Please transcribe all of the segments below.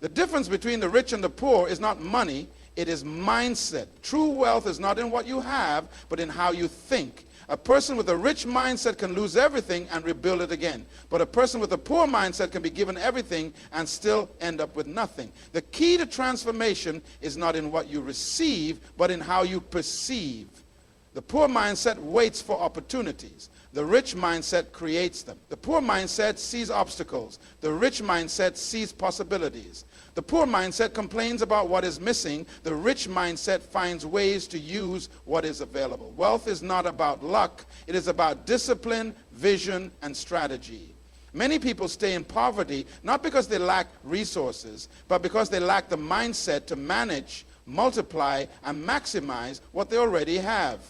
The difference between the rich and the poor is not money, it is mindset. True wealth is not in what you have, but in how you think. A person with a rich mindset can lose everything and rebuild it again. But a person with a poor mindset can be given everything and still end up with nothing. The key to transformation is not in what you receive, but in how you perceive. The poor mindset waits for opportunities. The rich mindset creates them. The poor mindset sees obstacles. The rich mindset sees possibilities. The poor mindset complains about what is missing. The rich mindset finds ways to use what is available. Wealth is not about luck. It is about discipline, vision, and strategy. Many people stay in poverty not because they lack resources, but because they lack the mindset to manage, multiply, and maximize what they already have.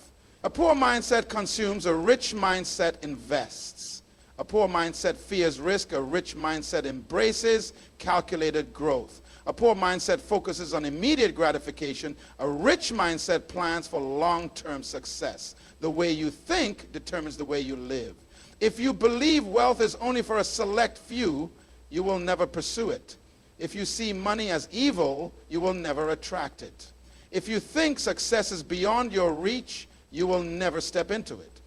A poor mindset consumes, a rich mindset invests. A poor mindset fears risk, a rich mindset embraces calculated growth. A poor mindset focuses on immediate gratification, a rich mindset plans for long-term success. The way you think determines the way you live. If you believe wealth is only for a select few, you will never pursue it. If you see money as evil, you will never attract it. If you think success is beyond your reach, you will never step into it.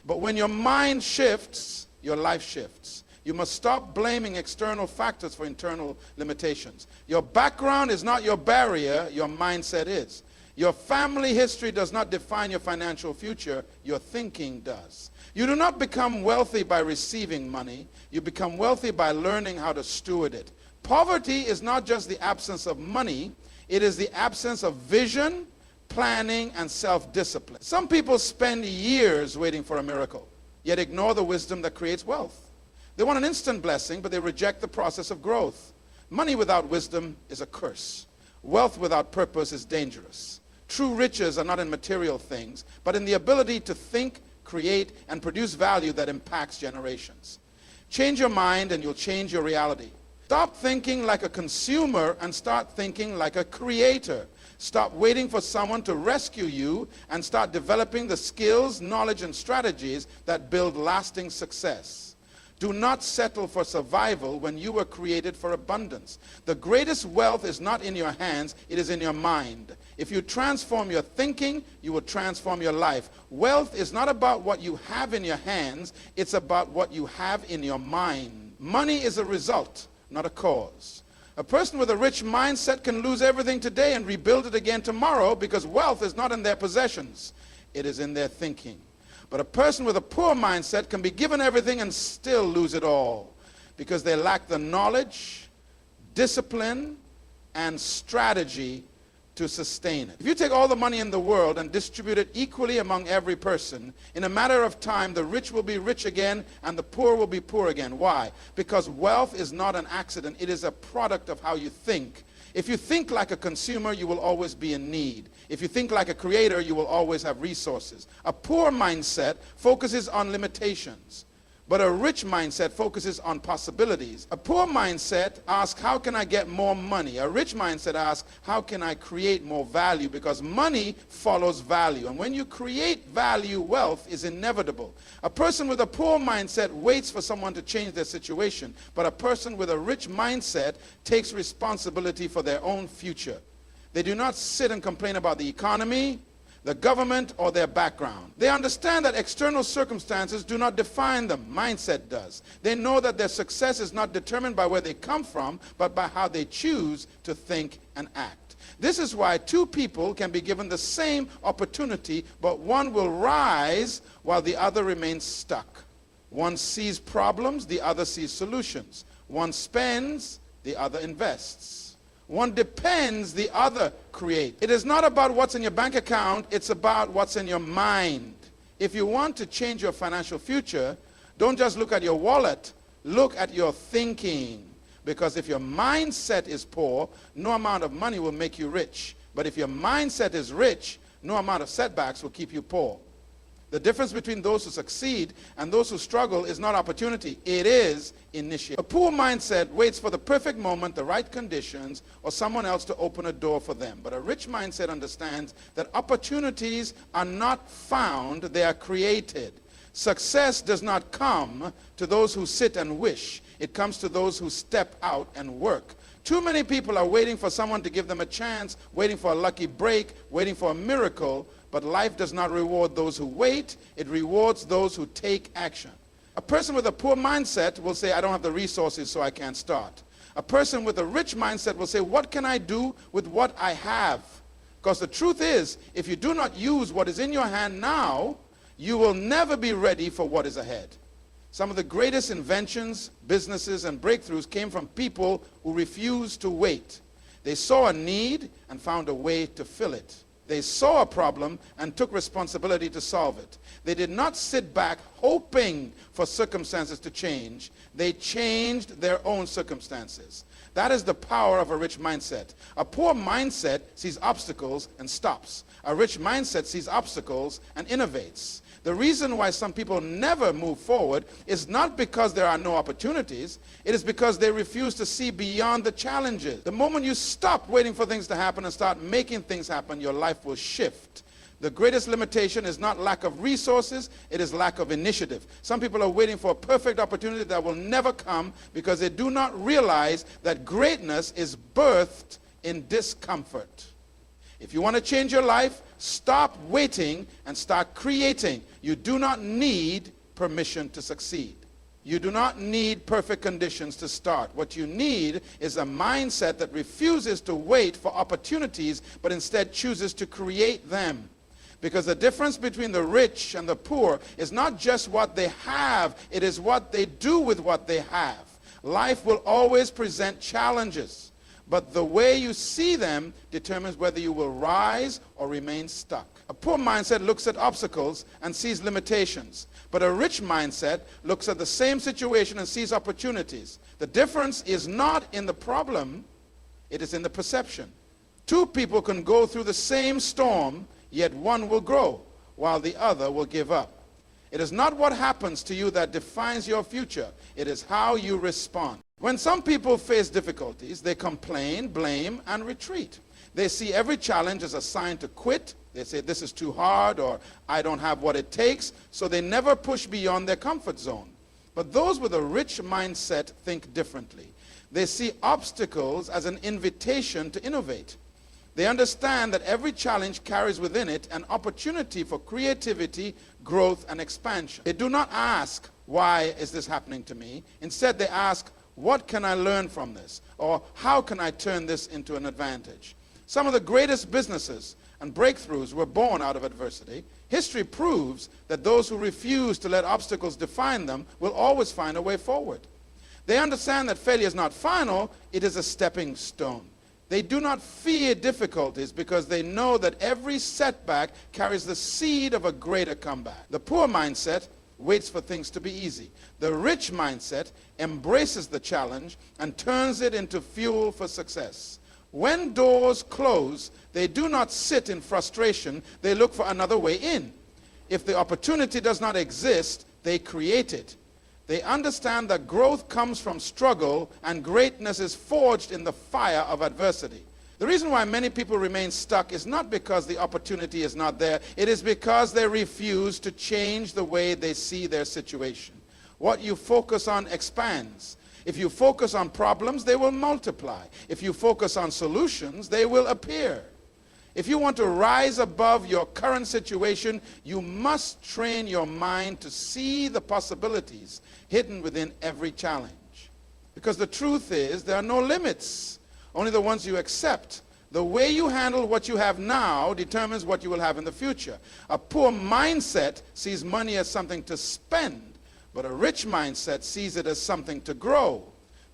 But when your mind shifts, your life shifts. You must stop blaming external factors for internal limitations. Your background is not your barrier, your mindset is. Your family history does not define your financial future, your thinking does. You do not become wealthy by receiving money, you become wealthy by learning how to steward it. Poverty is not just the absence of money, it is the absence of vision, planning, and self-discipline. Some people spend years waiting for a miracle, yet ignore the wisdom that creates wealth. They want an instant blessing, but they reject the process of growth. Money without wisdom is a curse. Wealth without purpose is dangerous. True riches are not in material things, but in the ability to think, create, and produce value that impacts generations. Change your mind and you'll change your reality. Stop thinking like a consumer and start thinking like a creator. Stop waiting for someone to rescue you and start developing the skills, knowledge, and strategies that build lasting success. Do not settle for survival when you were created for abundance. The greatest wealth is not in your hands, it is in your mind. If you transform your thinking, you will transform your life. Wealth is not about what you have in your hands, it's about what you have in your mind. Money is a result, not a cause. A person with a rich mindset can lose everything today and rebuild it again tomorrow because wealth is not in their possessions, it is in their thinking. But a person with a poor mindset can be given everything and still lose it all because they lack the knowledge, discipline, and strategy to sustain it. If you take all the money in the world and distribute it equally among every person, in a matter of time, the rich will be rich again and the poor will be poor again. Why? Because wealth is not an accident. It is a product of how you think. If you think like a consumer, you will always be in need. If you think like a creator, you will always have resources. A poor mindset focuses on limitations, but a rich mindset focuses on possibilities. A poor mindset asks, how can I get more money? A rich mindset asks, how can I create more value? Because money follows value. And when you create value, wealth is inevitable. A person with a poor mindset waits for someone to change their situation, but a person with a rich mindset takes responsibility for their own future. They do not sit and complain about the economy, the government, or their background. They understand that external circumstances do not define them. Mindset does. They know that their success is not determined by where they come from, but by how they choose to think and act. This is why two people can be given the same opportunity, but one will rise while the other remains stuck. One sees problems, the other sees solutions. One spends, the other invests. One depends, the other creates. It is not about what's in your bank account, it's about what's in your mind. If you want to change your financial future, don't just look at your wallet, look at your thinking. Because if your mindset is poor, no amount of money will make you rich. But if your mindset is rich, no amount of setbacks will keep you poor. The difference between those who succeed and those who struggle is not opportunity, it is initiative. A poor mindset waits for the perfect moment, the right conditions, or someone else to open a door for them. But a rich mindset understands that opportunities are not found, they are created. Success does not come to those who sit and wish. It comes to those who step out and work. Too many people are waiting for someone to give them a chance, waiting for a lucky break, waiting for a miracle, but life does not reward those who wait. It rewards those who take action. A person with a poor mindset will say, I don't have the resources, so I can't start. A person with a rich mindset will say, what can I do with what I have? Because the truth is, if you do not use what is in your hand now, you will never be ready for what is ahead. Some of the greatest inventions, businesses, and breakthroughs came from people who refused to wait. They saw a need and found a way to fill it. They saw a problem and took responsibility to solve it. They did not sit back hoping for circumstances to change. They changed their own circumstances. That is the power of a rich mindset. A poor mindset sees obstacles and stops. A rich mindset sees obstacles and innovates. The reason why some people never move forward is not because there are no opportunities. It is because they refuse to see beyond the challenges. The moment you stop waiting for things to happen and start making things happen, your life will shift. The greatest limitation is not lack of resources, it is lack of initiative. Some people are waiting for a perfect opportunity that will never come because they do not realize that greatness is birthed in discomfort. If you want to change your life, stop waiting and start creating. You do not need permission to succeed. You do not need perfect conditions to start. What you need is a mindset that refuses to wait for opportunities, but instead chooses to create them. Because the difference between the rich and the poor is not just what they have, it is what they do with what they have. Life will always present challenges, but the way you see them determines whether you will rise or remain stuck. A poor mindset looks at obstacles and sees limitations, but a rich mindset looks at the same situation and sees opportunities. The difference is not in the problem, it is in the perception. Two people can go through the same storm, yet one will grow, while the other will give up. It is not what happens to you that defines your future. It is how you respond. When some people face difficulties, they complain, blame, and retreat. They see every challenge as a sign to quit. They say, this is too hard, or I don't have what it takes, so they never push beyond their comfort zone. But those with a rich mindset think differently. They see obstacles as an invitation to innovate. They understand that every challenge carries within it an opportunity for creativity, growth, and expansion. They do not ask, why is this happening to me? Instead, they ask, what can I learn from this? Or how can I turn this into an advantage? Some of the greatest businesses and breakthroughs were born out of adversity. History proves that those who refuse to let obstacles define them will always find a way forward. They understand that failure is not final, it is a stepping stone. They do not fear difficulties because they know that every setback carries the seed of a greater comeback. The poor mindset waits for things to be easy. The rich mindset embraces the challenge and turns it into fuel for success. When doors close, they do not sit in frustration, they look for another way in. If the opportunity does not exist, they create it. They understand that growth comes from struggle and greatness is forged in the fire of adversity. The reason why many people remain stuck is not because the opportunity is not there. It is because they refuse to change the way they see their situation. What you focus on expands. If you focus on problems, they will multiply. If you focus on solutions, they will appear. If you want to rise above your current situation, you must train your mind to see the possibilities hidden within every challenge. Because the truth is, there are no limits, only the ones you accept. The way you handle what you have now determines what you will have in the future. A poor mindset sees money as something to spend, but a rich mindset sees it as something to grow.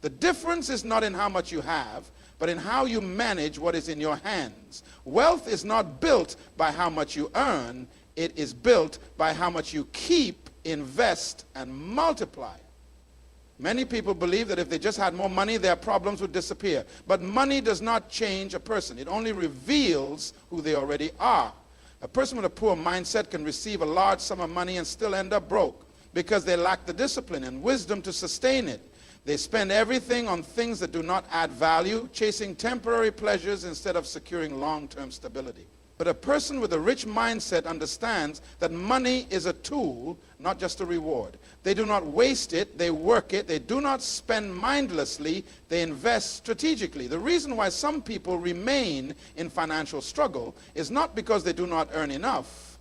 The difference is not in how much you have, but in how you manage what is in your hands. Wealth is not built by how much you earn, it is built by how much you keep, invest, and multiply. Many people believe that if they just had more money, their problems would disappear. But money does not change a person. It only reveals who they already are. A person with a poor mindset can receive a large sum of money and still end up broke because they lack the discipline and wisdom to sustain it. They spend everything on things that do not add value, chasing temporary pleasures instead of securing long-term stability. But a person with a rich mindset understands that money is a tool, not just a reward. They do not waste it, they work it. They do not spend mindlessly, they invest strategically. The reason why some people remain in financial struggle is not because they do not earn enough.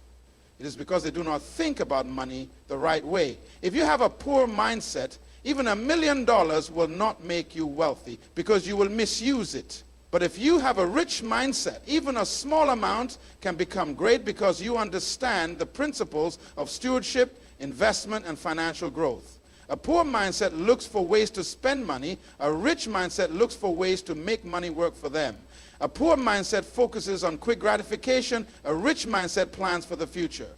It is because they do not think about money the right way. If you have a poor mindset, even $1 million will not make you wealthy because you will misuse it. But if you have a rich mindset, even a small amount can become great because you understand the principles of stewardship, investment, and financial growth. A poor mindset looks for ways to spend money. A rich mindset looks for ways to make money work for them. A poor mindset focuses on quick gratification. A rich mindset plans for the future.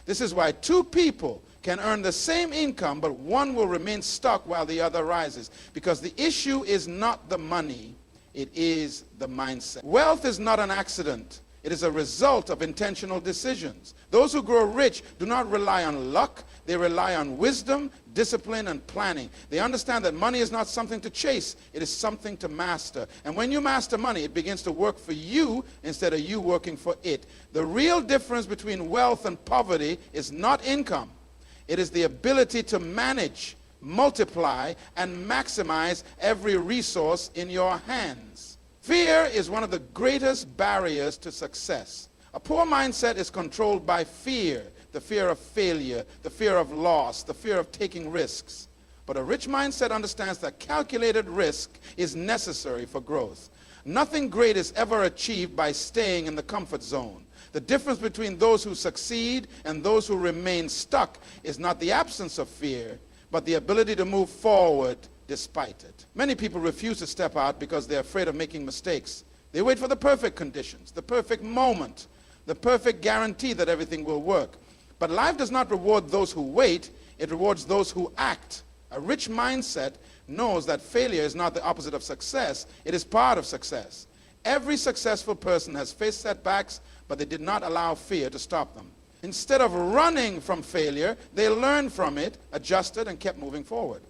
This is why two people can earn the same income, but one will remain stuck while the other rises. Because the issue is not the money. It is the mindset. Wealth is not an accident. It is a result of intentional decisions. Those who grow rich do not rely on luck. They rely on wisdom, discipline, and planning. They understand that money is not something to chase. It is something to master. And when you master money, it begins to work for you instead of you working for it. The real difference between wealth and poverty is not income. It is the ability to manage, multiply, and maximize every resource in your hands. Fear is one of the greatest barriers to success. A poor mindset is controlled by fear, the fear of failure, the fear of loss, the fear of taking risks. But a rich mindset understands that calculated risk is necessary for growth. Nothing great is ever achieved by staying in the comfort zone. The difference between those who succeed and those who remain stuck is not the absence of fear, but the ability to move forward despite it. Many people refuse to step out because they're afraid of making mistakes. They wait for the perfect conditions, the perfect moment, the perfect guarantee that everything will work. But life does not reward those who wait, it rewards those who act. A rich mindset knows that failure is not the opposite of success, it is part of success. Every successful person has faced setbacks, but they did not allow fear to stop them. Instead of running from failure, they learned from it, adjusted, and kept moving forward.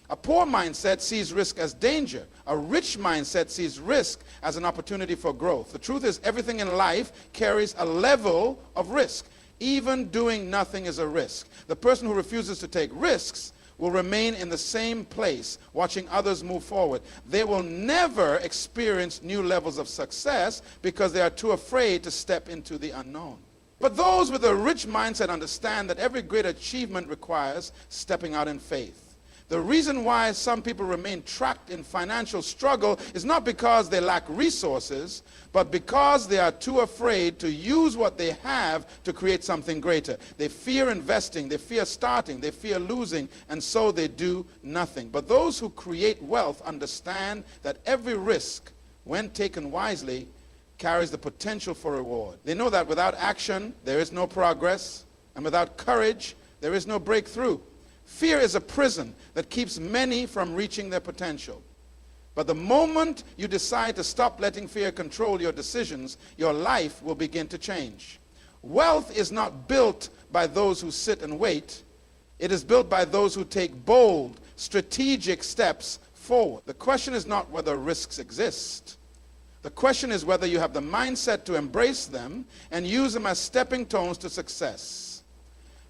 A poor mindset sees risk as danger. A rich mindset sees risk as an opportunity for growth. The truth is, everything in life carries a level of risk. Even doing nothing is a risk. The person who refuses to take risks will remain in the same place, watching others move forward. They will never experience new levels of success because they are too afraid to step into the unknown. But those with a rich mindset understand that every great achievement requires stepping out in faith. The reason why some people remain trapped in financial struggle is not because they lack resources, but because they are too afraid to use what they have to create something greater. They fear investing, they fear starting, they fear losing, and so they do nothing. But those who create wealth understand that every risk, when taken wisely, carries the potential for reward. They know that without action, there is no progress, and without courage, there is no breakthrough. Fear is a prison that keeps many from reaching their potential. But the moment you decide to stop letting fear control your decisions, your life will begin to change. Wealth is not built by those who sit and wait. It is built by those who take bold, strategic steps forward. The question is not whether risks exist. The question is whether you have the mindset to embrace them and use them as stepping stones to success.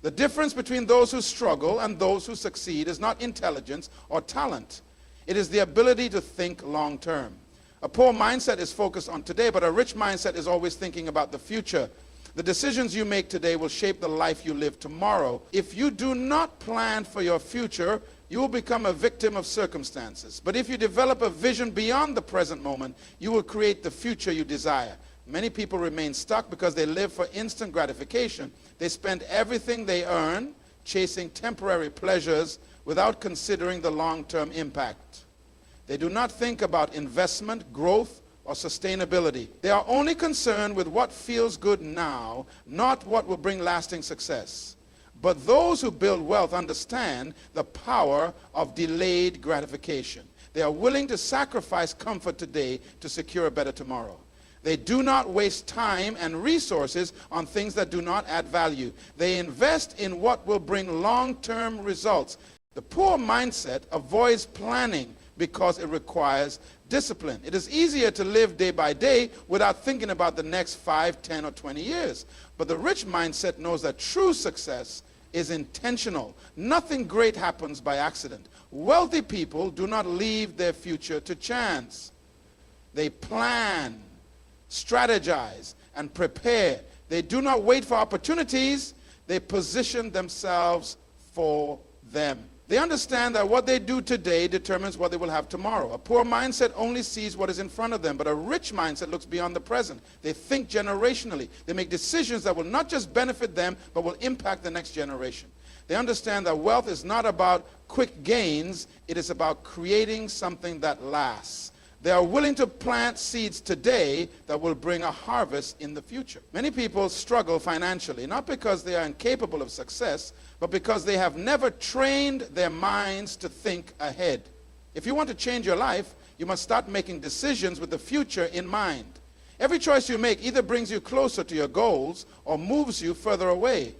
The difference between those who struggle and those who succeed is not intelligence or talent. It is the ability to think long term. A poor mindset is focused on today, but a rich mindset is always thinking about the future. The decisions you make today will shape the life you live tomorrow. If you do not plan for your future, you will become a victim of circumstances. But if you develop a vision beyond the present moment, you will create the future you desire. Many people remain stuck because they live for instant gratification. They spend everything they earn chasing temporary pleasures without considering the long-term impact. They do not think about investment, growth, or sustainability. They are only concerned with what feels good now, not what will bring lasting success. But those who build wealth understand the power of delayed gratification. They are willing to sacrifice comfort today to secure a better tomorrow. They do not waste time and resources on things that do not add value. They invest in what will bring long-term results. The poor mindset avoids planning because it requires discipline. It is easier to live day by day without thinking about the next 5, 10, or 20 years. But the rich mindset knows that true success is intentional. Nothing great happens by accident. Wealthy people do not leave their future to chance. They plan, strategize, and prepare. They do not wait for opportunities. They position themselves for them. They understand that what they do today determines what they will have tomorrow. A poor mindset only sees what is in front of them, but a rich mindset looks beyond the present. They think generationally. They make decisions that will not just benefit them, but will impact the next generation. They understand that wealth is not about quick gains. It is about creating something that lasts. They are willing to plant seeds today that will bring a harvest in the future. Many people struggle financially, not because they are incapable of success, but because they have never trained their minds to think ahead. If you want to change your life, you must start making decisions with the future in mind. Every choice you make either brings you closer to your goals or moves you further away.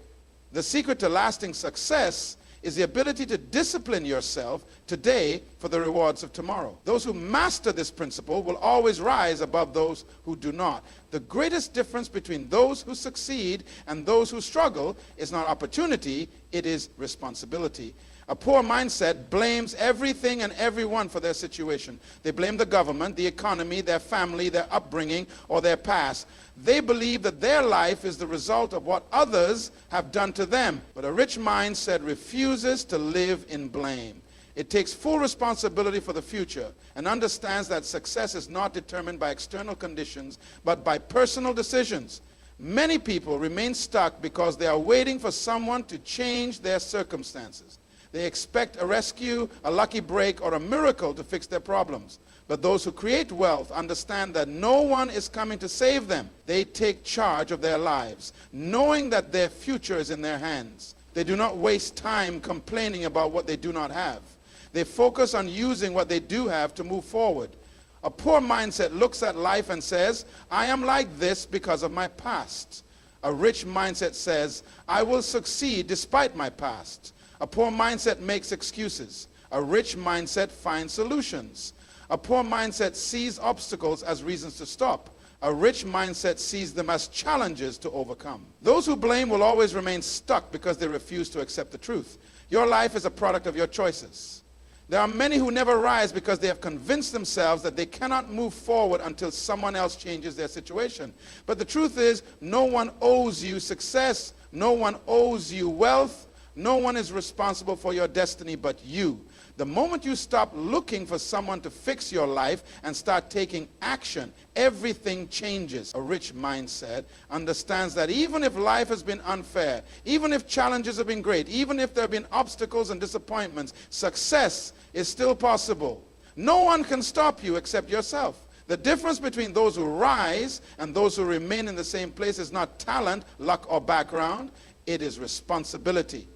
The secret to lasting success is the ability to discipline yourself today for the rewards of tomorrow. Those who master this principle will always rise above those who do not. The greatest difference between those who succeed and those who struggle is not opportunity, it is responsibility. A poor mindset blames everything and everyone for their situation. They blame the government, the economy, their family, their upbringing, or their past. They believe that their life is the result of what others have done to them. But a rich mindset refuses to live in blame. It takes full responsibility for the future and understands that success is not determined by external conditions, but by personal decisions. Many people remain stuck because they are waiting for someone to change their circumstances. They expect a rescue, a lucky break, or a miracle to fix their problems. But those who create wealth understand that no one is coming to save them. They take charge of their lives, knowing that their future is in their hands. They do not waste time complaining about what they do not have. They focus on using what they do have to move forward. A poor mindset looks at life and says, I am like this because of my past. A rich mindset says, I will succeed despite my past. A poor mindset makes excuses. A rich mindset finds solutions. A poor mindset sees obstacles as reasons to stop. A rich mindset sees them as challenges to overcome. Those who blame will always remain stuck because they refuse to accept the truth. Your life is a product of your choices. There are many who never rise because they have convinced themselves that they cannot move forward until someone else changes their situation. But the truth is, no one owes you success. No one owes you wealth. No one is responsible for your destiny but you. The moment you stop looking for someone to fix your life and start taking action, everything changes. A rich mindset understands that even if life has been unfair, even if challenges have been great, even if there have been obstacles and disappointments, success is still possible. No one can stop you except yourself. The difference between those who rise and those who remain in the same place is not talent, luck, or background. It is responsibility.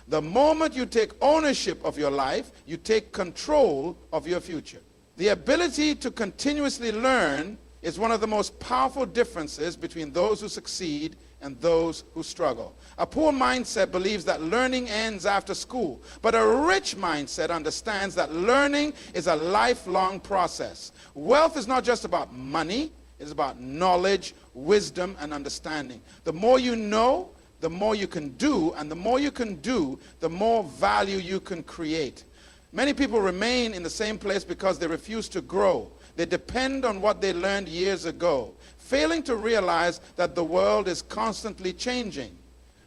The moment you take ownership of your life, you take control of your future. The ability to continuously learn is one of the most powerful differences between those who succeed and those who struggle. A poor mindset believes that learning ends after school, but a rich mindset understands that learning is a lifelong process. Wealth is not just about money, it's about knowledge, wisdom, and understanding. The more you know, the more you can do, and the more you can do, the more value you can create. Many people remain in the same place because they refuse to grow. They depend on what they learned years ago, failing to realize that the world is constantly changing.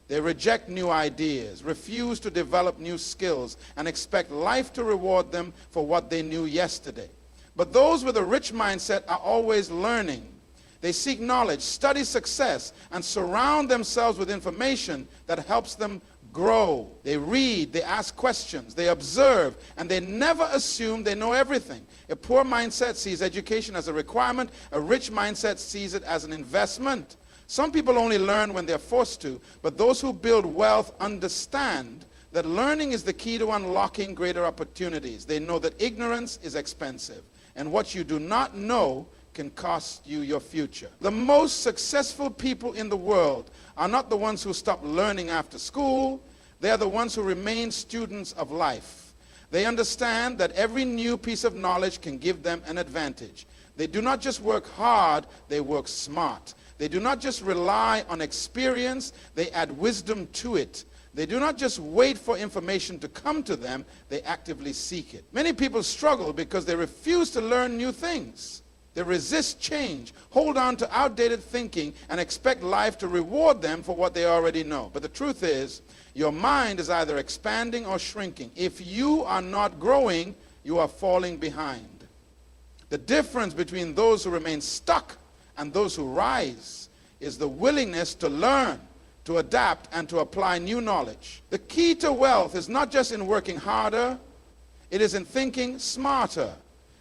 They reject new ideas, refuse to develop new skills, and expect life to reward them for what they knew yesterday. But those with a rich mindset are always learning. They seek knowledge, study success, and surround themselves with information that helps them grow. They read, they ask questions, they observe, and they never assume they know everything. A poor mindset sees education as a requirement. A rich mindset sees it as an investment. Some people only learn when they're forced to, but those who build wealth understand that learning is the key to unlocking greater opportunities. They know that ignorance is expensive, and what you do not know can cost you your future. The most successful people in the world are not the ones who stop learning after school. They are the ones who remain students of life. They understand that every new piece of knowledge can give them an advantage. They do not just work hard, they work smart. They do not just rely on experience, they add wisdom to it. They do not just wait for information to come to them, they actively seek it. Many people struggle because they refuse to learn new things. They resist change, hold on to outdated thinking, and expect life to reward them for what they already know. But the truth is, your mind is either expanding or shrinking. If you are not growing, you are falling behind. The difference between those who remain stuck and those who rise is the willingness to learn, to adapt, and to apply new knowledge. The key to wealth is not just in working harder, it is in thinking smarter.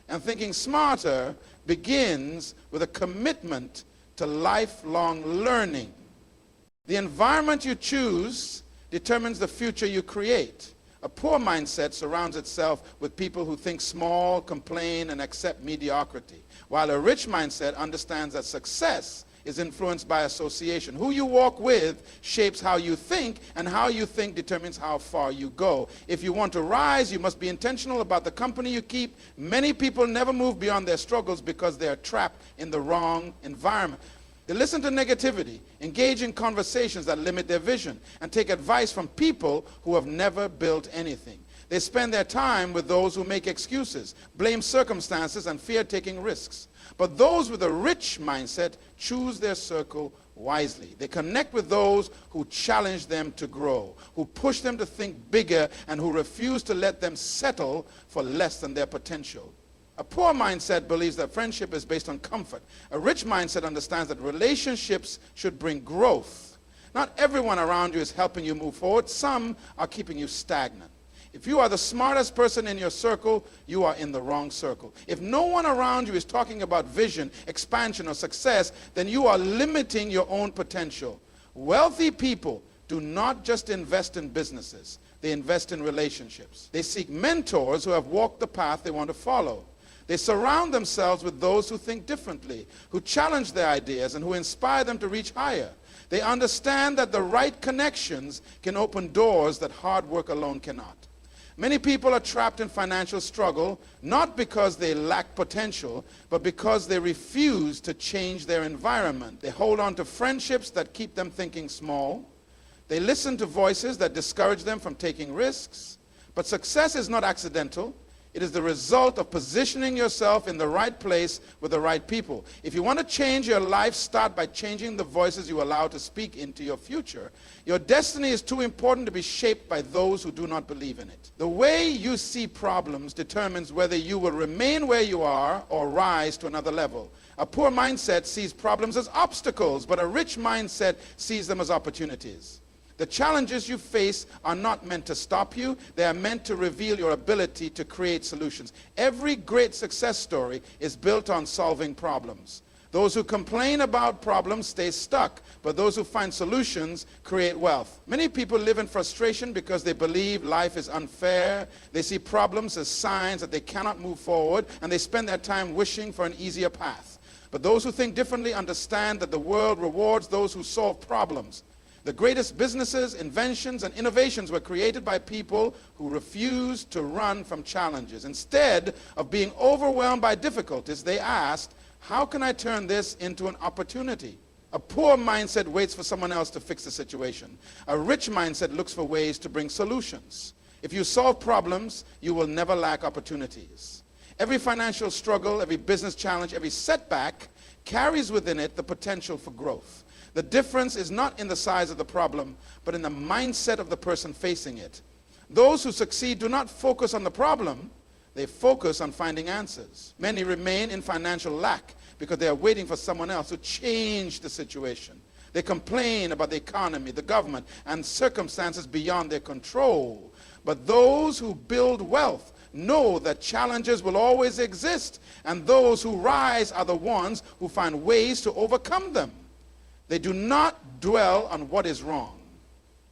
And thinking smarter begins with a commitment to lifelong learning. The environment you choose determines the future you create. A poor mindset surrounds itself with people who think small, complain, and accept mediocrity, while a rich mindset understands that success is influenced by association. Who you walk with shapes how you think, and how you think determines how far you go. If you want to rise, you must be intentional about the company you keep. Many people never move beyond their struggles because they are trapped in the wrong environment. They listen to negativity, engage in conversations that limit their vision, and take advice from people who have never built anything. They spend their time with those who make excuses, blame circumstances, and fear taking risks. But those with a rich mindset choose their circle wisely. They connect with those who challenge them to grow, who push them to think bigger, and who refuse to let them settle for less than their potential. A poor mindset believes that friendship is based on comfort. A rich mindset understands that relationships should bring growth. Not everyone around you is helping you move forward. Some are keeping you stagnant. If you are the smartest person in your circle, you are in the wrong circle. If no one around you is talking about vision, expansion, or success, then you are limiting your own potential. Wealthy people do not just invest in businesses. They invest in relationships. They seek mentors who have walked the path they want to follow. They surround themselves with those who think differently, who challenge their ideas, and who inspire them to reach higher. They understand that the right connections can open doors that hard work alone cannot. Many people are trapped in financial struggle, not because they lack potential, but because they refuse to change their environment. They hold on to friendships that keep them thinking small. They listen to voices that discourage them from taking risks. But success is not accidental. It is the result of positioning yourself in the right place with the right people. If you want to change your life, start by changing the voices you allow to speak into your future. Your destiny is too important to be shaped by those who do not believe in it. The way you see problems determines whether you will remain where you are or rise to another level. A poor mindset sees problems as obstacles, but a rich mindset sees them as opportunities. The challenges you face are not meant to stop you. They are meant to reveal your ability to create solutions. Every great success story is built on solving problems. Those who complain about problems stay stuck, but those who find solutions create wealth. Many people live in frustration because they believe life is unfair. They see problems as signs that they cannot move forward, and they spend their time wishing for an easier path. But those who think differently understand that the world rewards those who solve problems. The greatest businesses, inventions, and innovations were created by people who refused to run from challenges. Instead of being overwhelmed by difficulties, they asked, how can I turn this into an opportunity? A poor mindset waits for someone else to fix the situation. A rich mindset looks for ways to bring solutions. If you solve problems, you will never lack opportunities. Every financial struggle, every business challenge, every setback carries within it the potential for growth. The difference is not in the size of the problem, but in the mindset of the person facing it. Those who succeed do not focus on the problem, they focus on finding answers. Many remain in financial lack because they are waiting for someone else to change the situation. They complain about the economy, the government, and circumstances beyond their control. But those who build wealth know that challenges will always exist, and those who rise are the ones who find ways to overcome them. They do not dwell on what is wrong.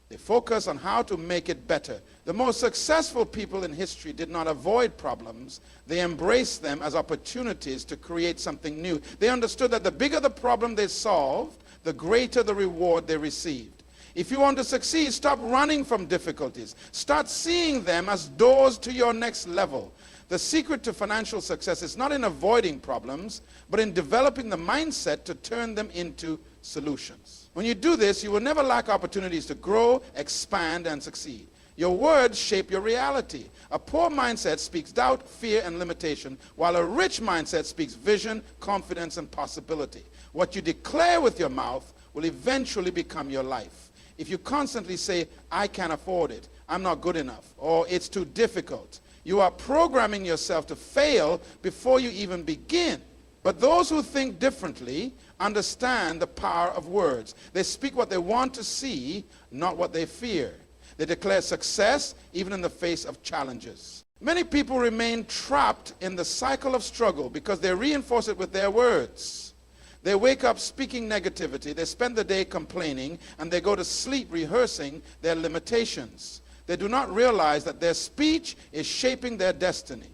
They focus on how to make it better. The most successful people in history did not avoid problems. They embraced them as opportunities to create something new. They understood that the bigger the problem they solved, the greater the reward they received. If you want to succeed, stop running from difficulties. Start seeing them as doors to your next level. The secret to financial success is not in avoiding problems, but in developing the mindset to turn them into solutions. When you do this, you will never lack opportunities to grow, expand, and succeed. Your words shape your reality. A poor mindset speaks doubt, fear, and limitation, while a rich mindset speaks vision, confidence, and possibility. What you declare with your mouth will eventually become your life. If you constantly say, I can't afford it, I'm not good enough, or it's too difficult, you are programming yourself to fail before you even begin. But those who think differently understand the power of words. They speak what they want to see, not what they fear. They declare success even in the face of challenges. Many people remain trapped in the cycle of struggle because they reinforce it with their words. They wake up speaking negativity, they spend the day complaining, and they go to sleep rehearsing their limitations. They do not realize that their speech is shaping their destiny.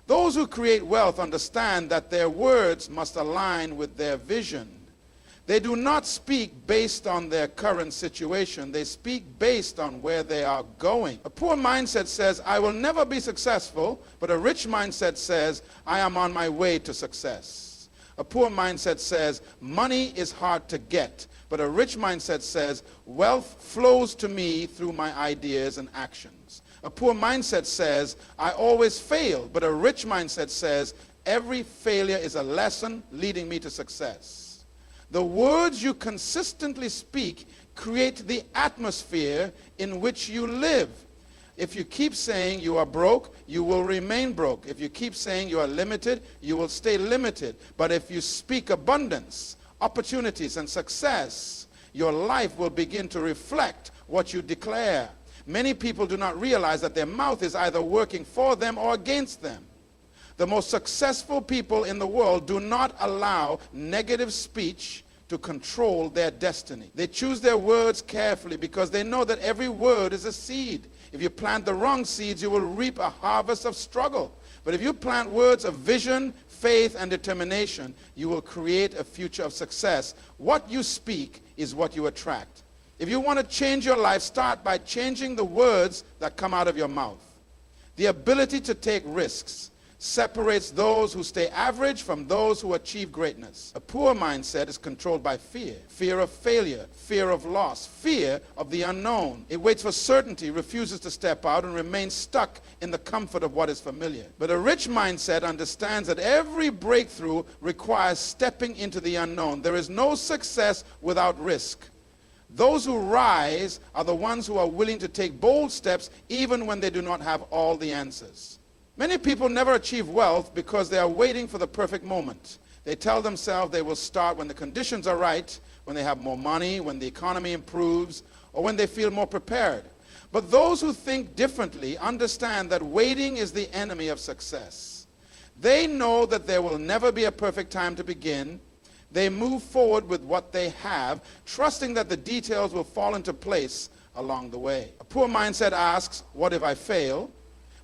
Those who create wealth understand that their words must align with their vision. They do not speak based on their current situation. They speak based on where they are going. A poor mindset says, I will never be successful, but a rich mindset says, I am on my way to success. A poor mindset says, money is hard to get, but a rich mindset says, wealth flows to me through my ideas and actions. A poor mindset says, I always fail, but a rich mindset says, every failure is a lesson leading me to success. The words you consistently speak create the atmosphere in which you live. If you keep saying you are broke, you will remain broke. If you keep saying you are limited, you will stay limited. But if you speak abundance, opportunities, and success, your life will begin to reflect what you declare. Many people do not realize that their mouth is either working for them or against them. The most successful people in the world do not allow negative speech to control their destiny. They choose their words carefully because they know that every word is a seed. If you plant the wrong seeds, you will reap a harvest of struggle. But if you plant words of vision, faith, and determination, you will create a future of success. What you speak is what you attract. If you want to change your life, start by changing the words that come out of your mouth. The ability to take risks separates those who stay average from those who achieve greatness. A poor mindset is controlled by fear. Fear of failure, fear of loss, fear of the unknown. It waits for certainty, refuses to step out, and remains stuck in the comfort of what is familiar. But a rich mindset understands that every breakthrough requires stepping into the unknown. There is no success without risk. Those who rise are the ones who are willing to take bold steps even when they do not have all the answers. Many people never achieve wealth because they are waiting for the perfect moment. They tell themselves they will start when the conditions are right, when they have more money, when the economy improves, or when they feel more prepared. But those who think differently understand that waiting is the enemy of success. They know that there will never be a perfect time to begin. They move forward with what they have, trusting that the details will fall into place along the way. A poor mindset asks, what if I fail?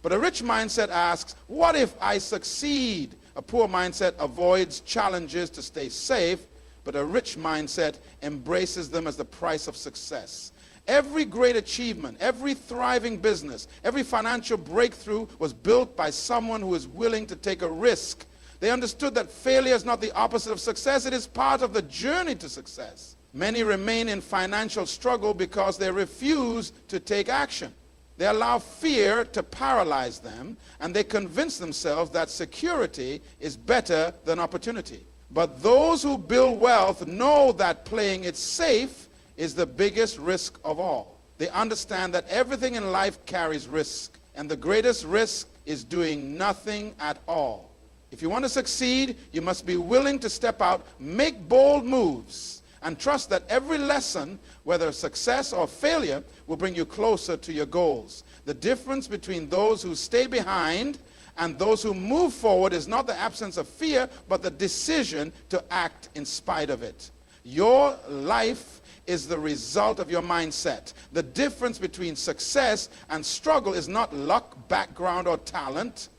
But a rich mindset asks, what if I succeed? A poor mindset avoids challenges to stay safe, but a rich mindset embraces them as the price of success. Every great achievement, every thriving business, every financial breakthrough was built by someone who is willing to take a risk. They understood that failure is not the opposite of success, it is part of the journey to success. Many remain in financial struggle because they refuse to take action. They allow fear to paralyze them, and they convince themselves that security is better than opportunity. But those who build wealth know that playing it safe is the biggest risk of all. They understand that everything in life carries risk, and the greatest risk is doing nothing at all. If you want to succeed, you must be willing to step out, make bold moves, and trust that every lesson, whether success or failure, will bring you closer to your goals. The difference between those who stay behind and those who move forward is not the absence of fear, but the decision to act in spite of it. Your life is the result of your mindset. The difference between success and struggle is not luck, background, or talent.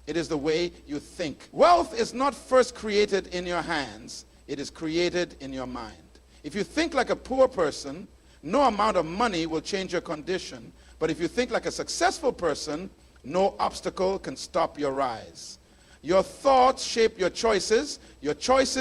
It is the way you think. Wealth is not first created in your hands. It is created in your mind. If you think like a poor person, No amount of money will change your condition, but if you think like a successful person, no obstacle can stop your rise. Your thoughts shape your choices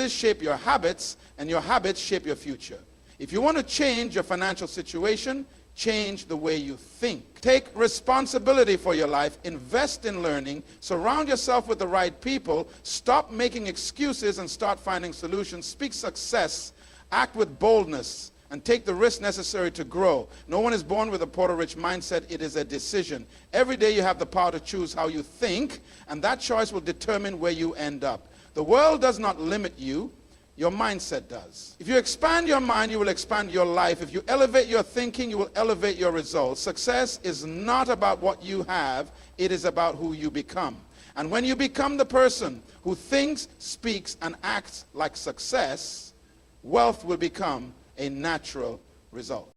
shape your habits, and your habits shape your future. If you want to change your financial situation, change the way you think. Take responsibility for your life, invest in learning, surround yourself with the right people, stop making excuses and start finding solutions, speak success, act with boldness, and take the risk necessary to grow. No one is born with a poor-rich mindset. It is a decision. Every day you have the power to choose how you think, and that choice will determine where you end up. The world does not limit you. Your mindset does. If you expand your mind, you will expand your life. If you elevate your thinking, you will elevate your results. Success is not about what you have. It is about who you become. And when you become the person who thinks, speaks, and acts like success, wealth will become a natural result.